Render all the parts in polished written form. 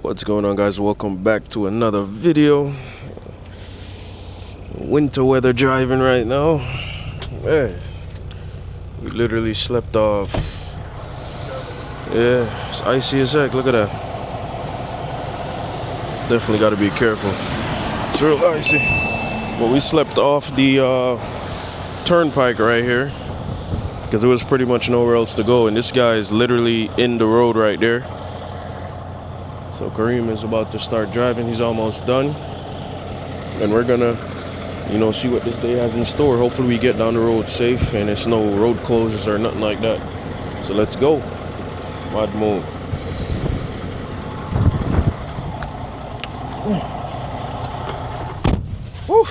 What's going on, guys? Welcome back to another video. Winter weather driving right now. Man, we literally slept off. Yeah, it's icy as heck. Look at that. Definitely got to be careful. It's real icy. But we slept off the turnpike right here because there was pretty much nowhere else to go, and this guy is literally in the road right there. So Kareem is about to start driving. He's almost done, and we're gonna, see what this day has in store. Hopefully we get down the road safe and it's no road closures or nothing like that. So let's go. Mad move. Woo.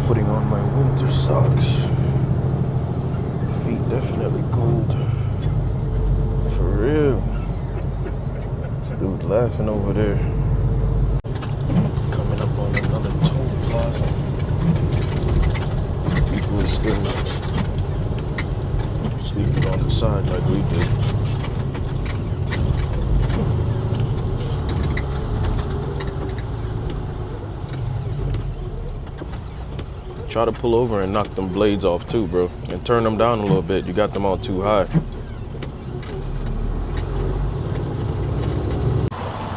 Putting on my winter socks. Feet definitely cold. For real. This dude laughing over there. Coming up on another toll plaza. People are still sleeping on the side like we did. Try to pull over and knock them blades off too, bro. And turn them down a little bit. You got them all too high.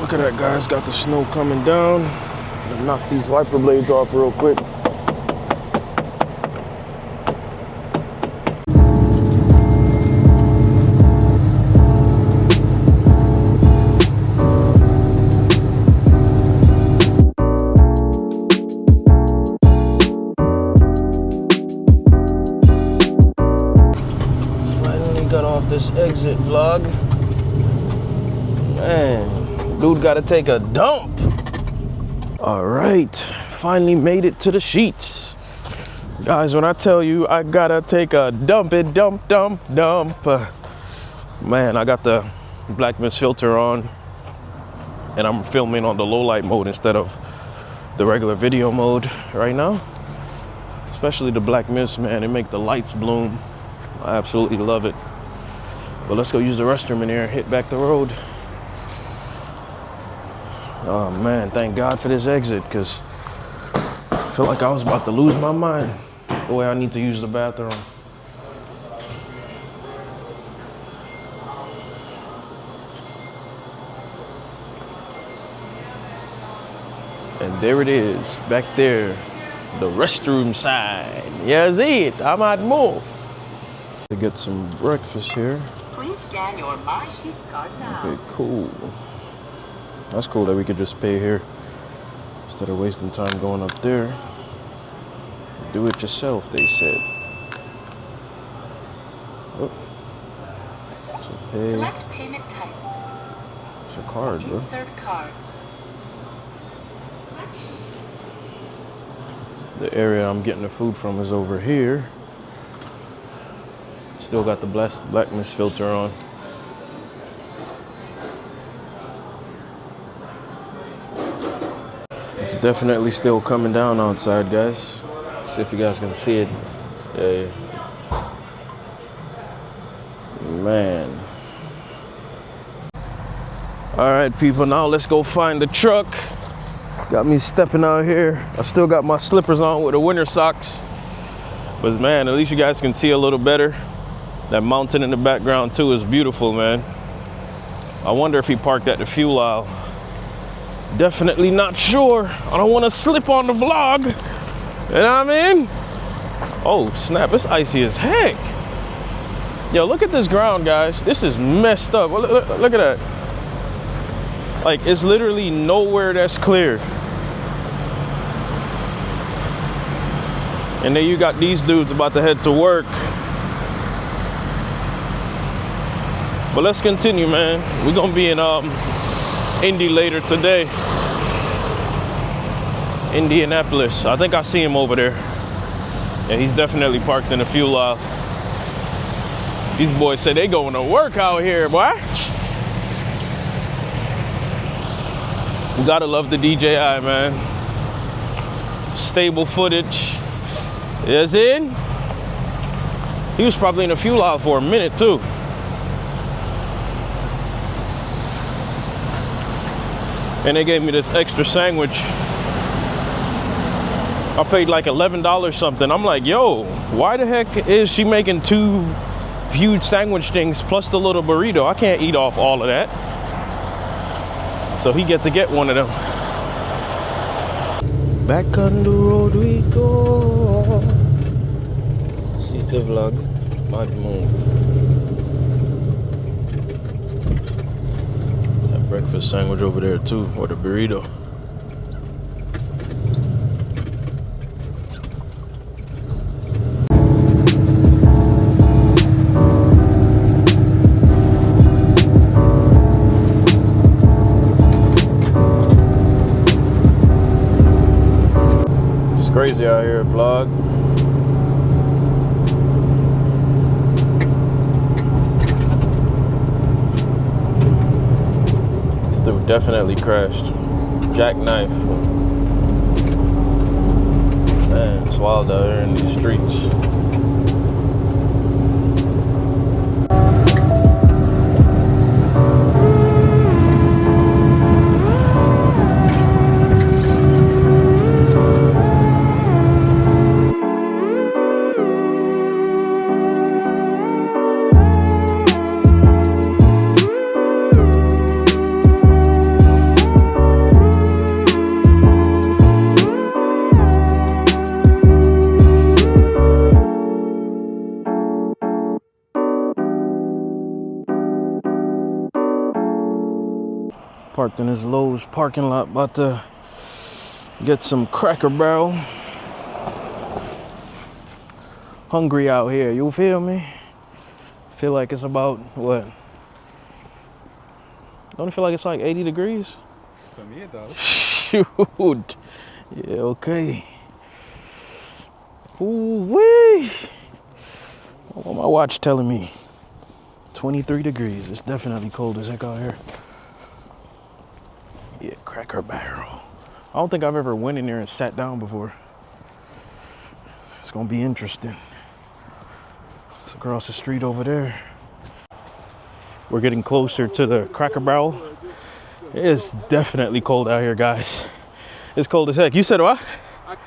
Look at that, guys. Got the snow coming down. Gonna knock these wiper blades off real quick. Got off this exit vlog. Man, dude gotta take a dump. All right, finally made it to the Sheetz. Guys, when I tell you I gotta take a dump. Man, I got the black mist filter on and I'm filming on the low light mode instead of the regular video mode right now. Especially the black mist, man, it make the lights bloom. I absolutely love it. But let's go use the restroom in here and hit back the road. Oh man, thank God for this exit, because I feel like I was about to lose my mind the way I need to use the bathroom. And there it is, back there, the restroom side. Yeah, see it, I'm at move. To get some breakfast here. Please scan your My Sheetz card now. Okay, cool. That's cool that we could just pay here instead of wasting time going up there. Do it yourself, they said. Oh. So pay. Select payment type. It's your card, bro. Insert card. The area I'm getting the food from is over here. Still got the black mist filter on. It's definitely still coming down outside, guys. See if you guys can see it. Yeah. Man. All right, people, now let's go find the truck. Got me stepping out here. I still got my slippers on with the winter socks. But man, at least you guys can see a little better. That mountain in the background too is beautiful, man. I wonder if he parked at the fuel aisle. Definitely not sure. I don't want to slip on the vlog. You know what I mean? Oh snap, it's icy as heck. Yo, look at this ground, guys. This is messed up. Look at that. Like, it's literally nowhere that's clear. And then you got these dudes about to head to work. But let's continue, man. We're gonna be in Indy later today. Indianapolis. I think I see him over there. Yeah, he's definitely parked in the fuel aisle. These boys say they going to work out here, boy. You gotta love the DJI, man. Stable footage. Is in. He was probably in a fuel aisle for a minute too. And they gave me this extra sandwich. I paid like $11 something. I'm like, yo, why the heck is she making 2 huge sandwich things plus the little burrito? I can't eat off all of that. So he get to get one of them. Back on the road we go. See the vlog, mad move. There's that breakfast sandwich over there too, or the burrito. Crazy out here, vlog. This dude definitely crashed. Jackknife. Man, it's wild out here in these streets. Parked in this Lowe's parking lot, about to get some Cracker Barrel. Hungry out here, you feel me? Feel like it's about, what? Don't it feel like it's like 80 degrees? For me it does. Shoot. Yeah, okay. Ooh-wee. What my watch telling me? 23 degrees. It's definitely cold as heck out here. Yeah, Cracker Barrel. I don't think I've ever went in there and sat down before. It's gonna be interesting. It's across the street over there. We're getting closer to the Cracker Barrel. It's definitely cold out here, guys. It's cold as heck. You said what?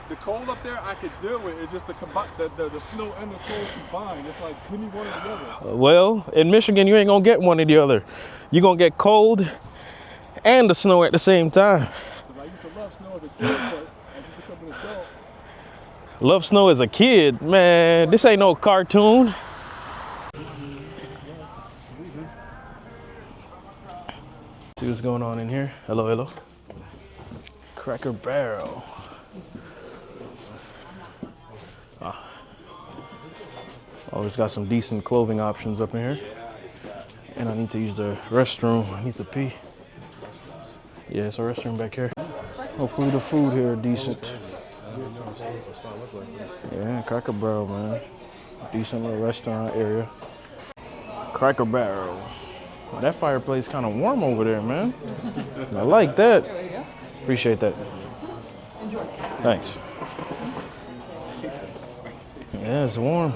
The cold up there, I could do it. It's just the snow and the cold combined. It's like, give me one or the other. Well, in Michigan, you ain't gonna get one or the other. You're gonna get cold and the snow at the same time. I used to love snow as a kid, but as you become an adult. Love snow as a kid? Man, this ain't no cartoon. See what's going on in here. Hello, hello. Cracker Barrel. Always got some decent clothing options up in here. And I need to use the restroom. I need to pee. Yeah, it's a restroom back here. Hopefully the food here is decent. Yeah, Cracker Barrel, man. Decent little restaurant area. Cracker Barrel. Well, that fireplace kind of warm over there, man. I like that. Appreciate that. Thanks. Yeah, it's warm.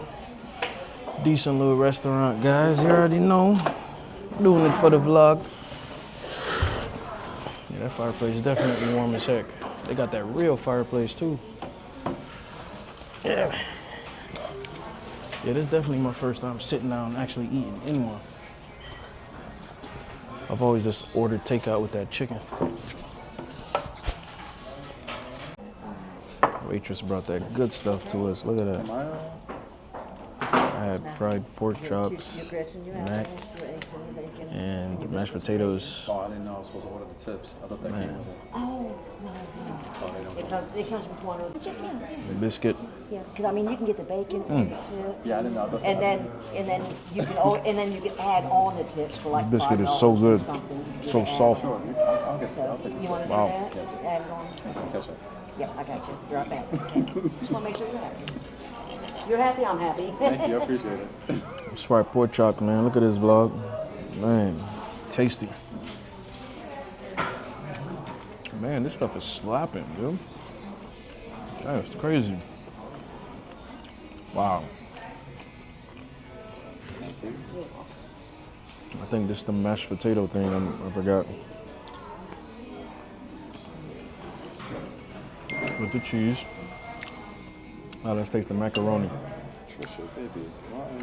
Decent little restaurant, guys. You already know. Doing it for the vlog. Yeah, that fireplace is definitely warm as heck. They got that real fireplace too. Yeah. Yeah, this is definitely my first time sitting down and actually eating in one. I've always just ordered takeout with that chicken. Waitress brought that good stuff to us. Look at that. I had fried pork chops, mac, and mashed potatoes. Oh, I didn't know I was supposed to order the tips. I thought that came with it. Oh, no. It comes with one of the chickens. The biscuit. Yeah, because I mean you can get the bacon and the tips. Yeah, I didn't know. And then you can add on the tips for like This biscuit is $5 so good. or something. You So can add soft. Sure, I'll get So I'll take you want to do Wow. that? Add it on. some ketchup. Yeah, I got you. You're right back. Okay. Just want to make sure you're happy. You're happy, I'm happy. Thank you, I appreciate it. It's fried pork chop, man. Look at this vlog. Man, tasty. Man, this stuff is slapping, dude. That's crazy. Wow. I think this is the mashed potato thing. I forgot. With the cheese. Now let's taste the macaroni.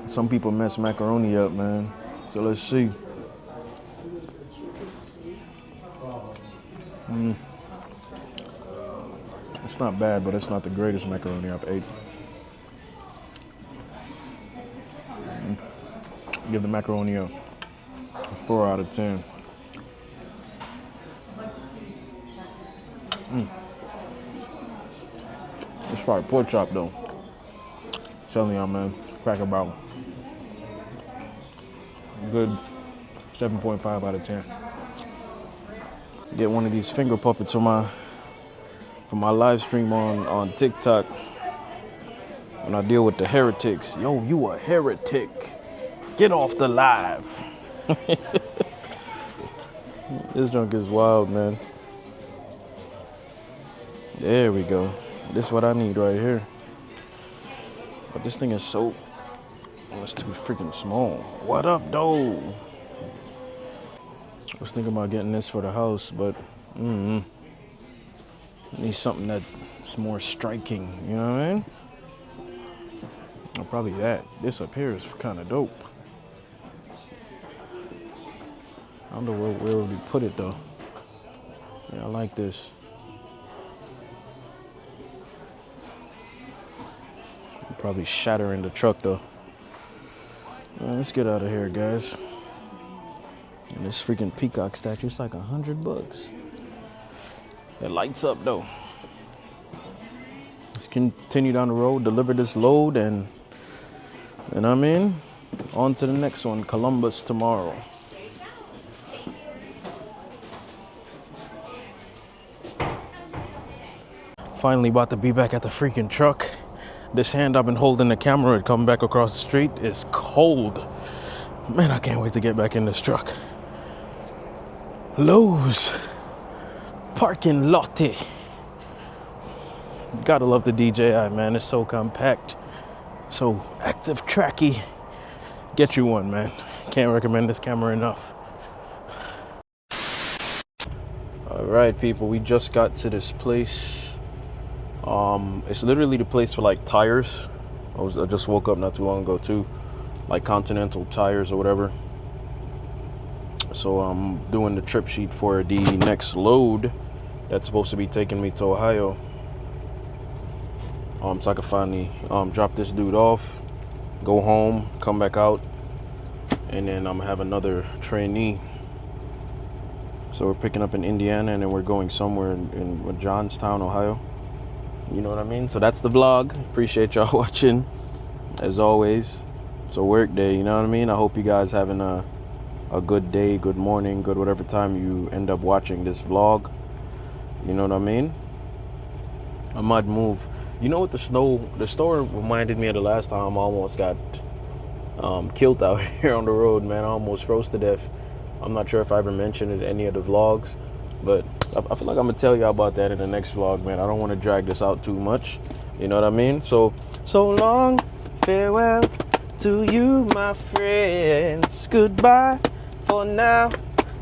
Some people mess macaroni up, man. So let's see. It's not bad, but it's not the greatest macaroni I've ate. Give the macaroni a 4 out of 10. It's fried pork chop though. Telling y'all, man, cracker barrel. Good 7.5 out of 10. Get one of these finger puppets for my live stream on TikTok. When I deal with the heretics. Yo, you a heretic. Get off the live. This junk is wild, man. There we go. This is what I need right here. But this thing is so, it's too freaking small. What up, though? I was thinking about getting this for the house, but need something that's more striking, you know what I mean? Or probably that. This up here is kind of dope. I don't know where would we put it though. Yeah, I like this. Probably shatter in the truck though. Well, let's get out of here, guys. And this freaking peacock statue is like $100. It lights up though. Let's continue down the road, deliver this load, and I'm in. On to the next one, Columbus tomorrow. Finally about to be back at the freaking truck. This hand I've been holding the camera and coming back across the street is cold. Man, I can't wait to get back in this truck. Lowe's parking lotty. Gotta love the DJI, man. It's so compact, so active tracky. Get you one, man. Can't recommend this camera enough. All right, people, we just got to this place. It's literally the place for like tires. I just woke up not too long ago too, like Continental tires or whatever. So I'm doing the trip sheet for the next load that's supposed to be taking me to Ohio. So I can finally drop this dude off, go home, come back out, and then I'm gonna have another trainee. So we're picking up in Indiana and then we're going somewhere in Johnstown, Ohio. You know what I mean? So that's the vlog. Appreciate y'all watching, as always. It's a work day, you know what I mean? I hope you guys having a good day, good morning, good whatever time you end up watching this vlog. You know what I mean? I might move. You know what, the store reminded me of the last time I almost got killed out here on the road, man. I almost froze to death. I'm not sure if I ever mentioned it in any of the vlogs, but I feel like I'm gonna tell y'all about that in the next vlog, man. I don't want to drag this out too much. You know what I mean? So long, farewell to you, my friends. Goodbye for now,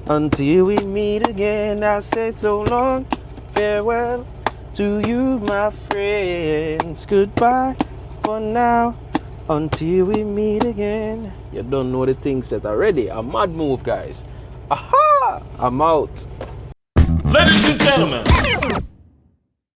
until we meet again. I said so long, farewell to you, my friends. Goodbye for now, until we meet again. You don't know the things that already. A mad move, guys. Aha! I'm out. Ladies and gentlemen,